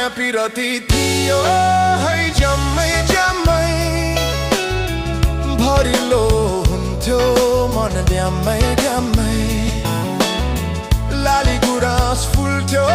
माया पिरती थियो है जम्मै जम्मै भरिलो हुन्थ्यो मन ड्याम्मै ड्याम्मै लाली गुराँस फुल्थ्यो